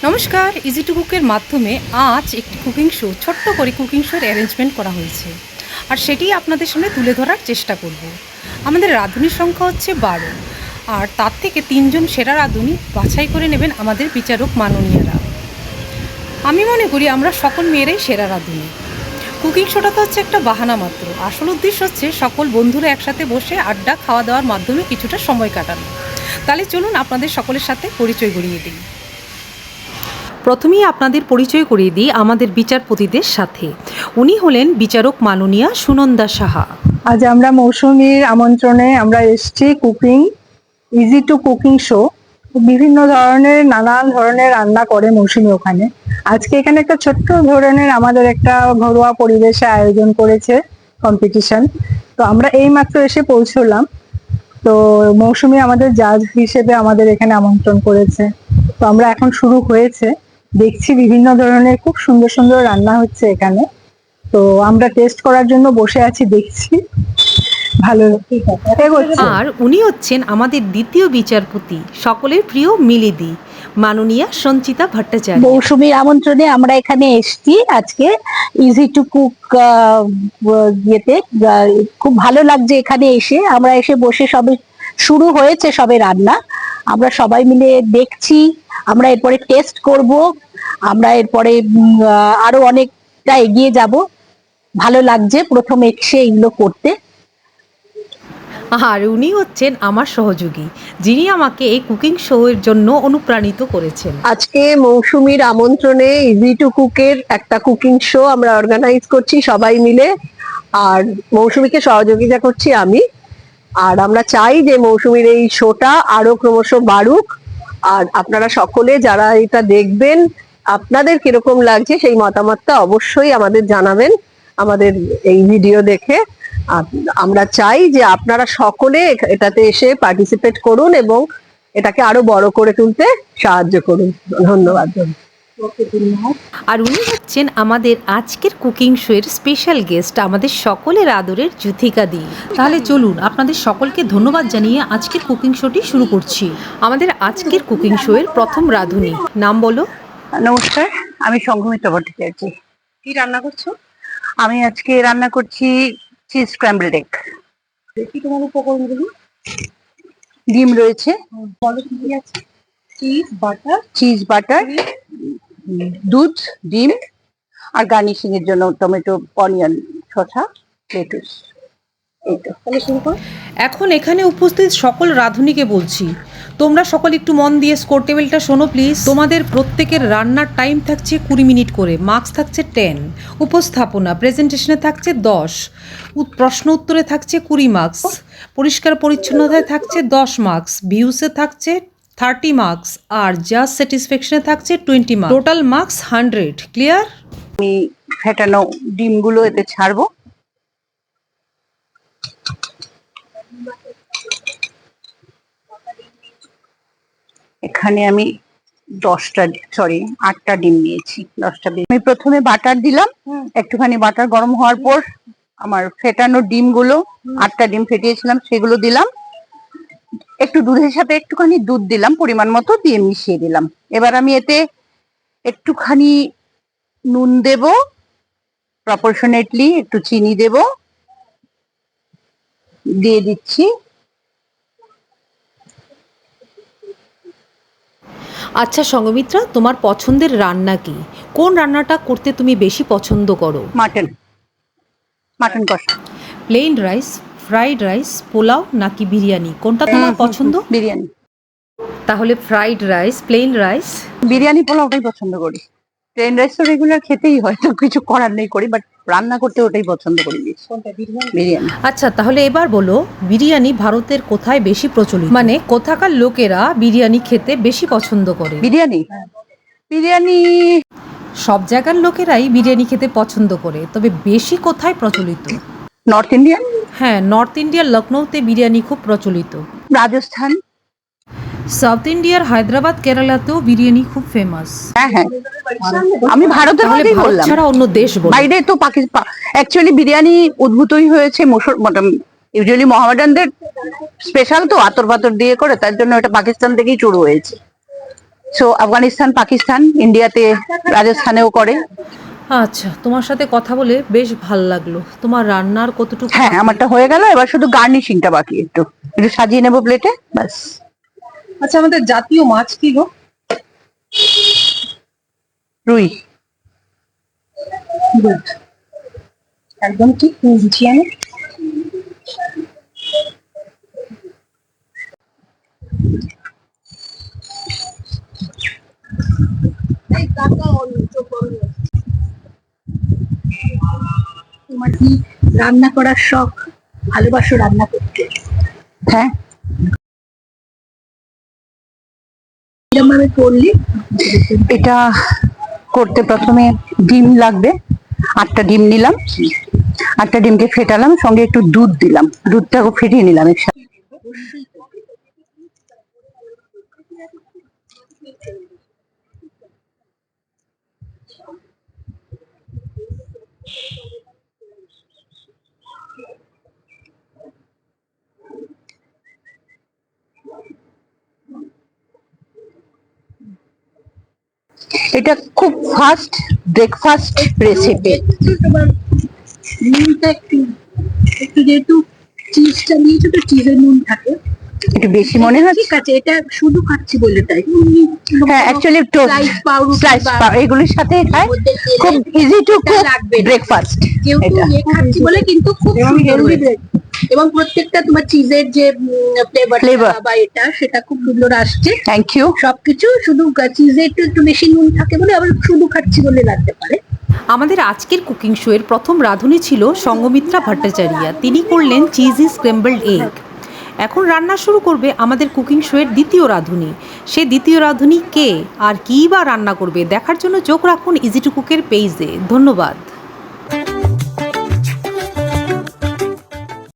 নমস্কার, easy to কুকের মাধ্যমে আজ একটি কুকিং শো, ছোট্ট করে কুকিং শোর অ্যারেঞ্জমেন্ট করা হয়েছে, আর সেটি আপনাদের সামনে তুলে ধরার চেষ্টা করব। আমাদের রাঁধুনির সংখ্যা হচ্ছে 12, আর তার থেকে 3জন সেরা রাঁধুনি বাছাই করে নেবেন আমাদের বিচারক মাননীয়রা। আমি মনে করি আমরা সকল মেয়েরাই সেরা রাঁধুনি। কুকিং শোটা তো হচ্ছে একটা বাহানা মাত্র, আসল উদ্দেশ্য হচ্ছে সকল বন্ধুরা একসাথে বসে আড্ডা খাওয়া দাওয়ার মাধ্যমে কিছুটা সময় কাটানো। তাহলে চলুন আপনাদের সকলের সাথে পরিচয় করিয়ে দিই। প্রথমেই আপনাদের পরিচয় করিয়ে দিই আমাদের বিচারপতিদের সাথে। উনি হলেন বিচারক মাননীয়া সুনন্দা সাহা। আজ আমরা মৌসুমীর আমন্ত্রণে আমরা এসেছি cooking easy to cooking show. বিভিন্ন ধরনের নানান ধরনের রান্না করে মৌসুমী ওখানে। আজকে এখানে একটা ছোট্ট ধরনের আমাদের একটা ঘরোয়া পরিবেশে আয়োজন করেছে কম্পিটিশন। তো আমরা এই মাত্র এসে পৌঁছলাম। তো মৌসুমী আমাদের জাজ হিসেবে আমাদের এখানে আমন্ত্রণ করেছে। তো আমরা এখন শুরু হয়েছে, দেখছি বিভিন্ন ধরনের খুব সুন্দর সুন্দর রান্না হচ্ছে এখানে। তো আমরা টেস্ট করার জন্য বসে আছি, দেখছি। ভালো, ঠিক আছে। আর উনি হচ্ছেন আমাদের দ্বিতীয় বিচারপতি, সকলের প্রিয় মিলিদি, মাননীয়া সঞ্চিতা ভট্টাচার্য। মৌসুমীর আমন্ত্রণে আমরা এখানে এসেছি আজকে ইজি টু কুক ইয়েতে। খুব ভালো লাগছে এখানে এসে। আমরা এসে বসে সবে শুরু হয়েছে সবে রান্না, আমরা সবাই মিলে দেখছি। আমরা এরপরে টেস্ট করব, আমরা এরপরে আরো অনেকটা এগিয়ে যাব। ভালো লাগছে প্রথম এসে এগুলো করতে। আর উনি হচ্ছেন আমার সহযোগী, যিনি আমাকে এই কুকিং শো এর জন্য অনুপ্রাণিত করেছেন। আজকে মৌসুমীর আমন্ত্রণে ইজি টু কুকের একটা কুকিং শো আমরা অর্গানাইজ করছি সবাই মিলে, আর মৌসুমীকে সহযোগিতা করছি আমি। আর আমরা চাই যে মৌসুমীর এই শোটা আরো ক্রমশ বাড়ুক। আর আপনারা সকলে যারা এটা দেখবেন, আপনাদের কিরকম লাগছে সেই মতামতটা অবশ্যই আমাদের জানাবেন আমাদের এই ভিডিও দেখে। আর আমরা চাই যে আপনারা সকলে এটাতে এসে পার্টিসিপেট করুন এবং এটাকে আরো বড় করে তুলতে সাহায্য করুন। ধন্যবাদ। আর উনি হচ্ছেন আমাদের আজকের কুকিং শো এর স্পেশাল গেস্ট, আমাদের সকলের আদরের যুথিকা দি। তাহলে চলুন আপনাদের সকলকে ধন্যবাদ জানিয়ে আজকের কুকিং শোটি শুরু করছি। আমাদের আজকের কুকিং শো এর প্রথম রাঁধুনি, নাম বলো। নমস্কার, আমি সংঘমিত্রা ভট্টাচার্য। কি রান্না করছো? আমি আজকে রান্না করছি চিজ স্ক্র্যাম্বলড এগ। দেখি তোমার উপকরণগুলো। ডিম রয়েছে, বলো কি কি আছে? চিজ বাটার, দুধ, ডিম, আর গার্নিশিং এর জন্য টমেটো, অনিয়ন, শসা, লেটুস। এই তো। তাহলে শুরু করো। এখন এখানে উপস্থিত সকল রাঁধুনিকে বলছি, তোমরা সকল একটু মন দিয়ে স্কোর টেবিলটা শোনো প্লিজ। তোমাদের প্রত্যেকের রান্নার টাইম থাকছে 20 মিনিট করে, মার্কস থাকছে 10, উপস্থাপনা প্রেজেন্টেশনে থাকছে 10, প্রশ্ন উত্তরে থাকছে 20 মার্কস, পরিষ্কার পরিচ্ছন্নতায় থাকছে 10 মার্কস, ভিউসে থাকছে 30 মার্কস, আর জাস্ট স্যাটিসফ্যাকশনে থাকছে 20 মার্কস, টোটাল মার্কস 100। ক্লিয়ার? আমি ফেটানো ডিমগুলো এতে ছাড়বো। এখানে আমি 8টা ডিম নিয়েছি। 10টা ডিম আমি প্রথমে বাটার দিলাম। একটুখানি বাটার গরম হওয়ার পর আমার ফেটানো ডিমগুলো, 8টা ডিম ফেটিয়েছিলাম সেগুলো দিলাম। একটু দুধের সাথে একটুখানি দুধ দিলাম পরিমাণ মতো, দিয়ে মিশিয়ে দিলাম। এবার আমি এতে একটুখানি নুন দেব, প্রপোর্শনেটলি একটু চিনি দেব, দিয়ে দিচ্ছি। আচ্ছা সঙ্গমিত্রা, তোমার পছন্দের রান্না কি? কোন রান্নাটা করতে তুমি বেশি পছন্দ করো? মাটন কষা। Plain rice, fried rice, pulao নাকি বিরিয়ানি, কোনটা তোমার পছন্দ? বিরিয়ানি। তাহলে fried rice, plain rice. Biryani পোলাওটাই পছন্দ করি। প্লেন রাইস তো রেগুলার খেতেই হয়, তো কিছু করার নেই করি, বাট রান্না করতে ওটাই পছন্দ করি। বিরিয়ানি। আচ্ছা তাহলে এবার বলো, বিরিয়ানি ভারতের কোথায় বেশি প্রচলিত, মানে কোথাকার লোকেরা বিরিয়ানি খেতে বেশি পছন্দ করে? বিরিয়ানি সব জায়গার লোকেরাই বিরিয়ানি খেতে পছন্দ করে, তবে বেশি কোথায় প্রচলিত? North Indian. হ্যাঁ, নর্থ ইন্ডিয়ার লখনৌতে বিরিয়ানি খুব প্রচলিত। রাজস্থান। সাউথ ইন্ডিয়ার হায়দ্রাবাদ, কেরালাতেও বিরিয়ানি খুব ফেমাস। হ্যাঁ, আমি ভারতের তাহলে মধ্যেই ভারত বললাম, ছাড়া অন্য দেশ বলো। বাইরে তো পাকিস্তান। অ্যাকচুয়ালি বিরিয়ানি উদ্ভূতই হয়েছে ইউজুয়ালি মোহামেডানদের স্পেশাল, তো আতর পাতর দিয়ে করে, তার জন্য এটা পাকিস্তান থেকেই শুরু হয়েছে। সো আফগানিস্তান, পাকিস্তান, ইন্ডিয়াতে, রাজস্থানেও করে। আচ্ছা, তোমার সাথে কথা বলে বেশ ভাল লাগলো। তোমার রান্নার কতটুকু হ্যাঁ, আমারটা হয়ে গেল, এবার শুধু গার্নিশিংটা বাকি, একটু একটু সাজিয়ে নেবো প্লেটে, ব্যাস। আচ্ছা, আমাদের জাতীয় মাছ কি গো? রুই। Good. একদম ঠিক, তুমি গুছিয়ে আনো। তোমার কি রান্না করার শখ? ভালোবাসো রান্না করতে? হ্যাঁ, কিরম ভাবে করলে? এটা করতে প্রথমে ডিম লাগবে, 8টা ডিম নিলাম, 8টা ডিমকে ফেটালাম, সঙ্গে একটু দুধ দিলাম, দুধটাকে ফেটিয়ে নিলাম একসাথে। এটা খুব ফাস্ট ব্রেকফাস্ট রেসিপি। তোমার নুনটা একটু একটু যেহেতু চিজটা নিয়েছো তো চিজের নুন থাকে। একটু বেশি মনে হচ্ছে। ঠিক আছে, এটা শুধু খাচ্ছি বলে তাই। হ্যাঁ, অ্যাকচুয়ালি Slice পাউরুটি স্লাইস বা এগুলির সাথে খায়, মধ্যে তেলে খুব ইজি টু এটা কুক লাগবে না। ব্রেকফাস্ট যেহেতু এটা। খাচ্ছি বলে কিন্তু খুব এবং সুন্দর healthy হয়েছে। এবং প্রত্যেকটা তোমার চিজের যে Flavor. ফ্লেভার বা এটা সেটা খুব সুন্দর আসছে। Thank you. সবকিছু শুধু চিজে একটু একটু বেশি নুন থাকে বলে, আবার শুধু খাচ্ছি বলে লাগতে পারে। আমাদের আজকের কুকিং শো এর প্রথম রাঁধুনি ছিল সঙ্গমিত্রা ভট্টাচার্য। তিনি করলেন চিজি স্ক্র্যাম্বলড এগ। এখন রান্না শুরু করবে আমাদের কুকিং শো এর দ্বিতীয় রাঁধুনি। সে দ্বিতীয় রাঁধুনি কে আর কী বা রান্না করবে দেখার জন্য চোখ রাখুন ইজি টু কুকের পেজে। ধন্যবাদ।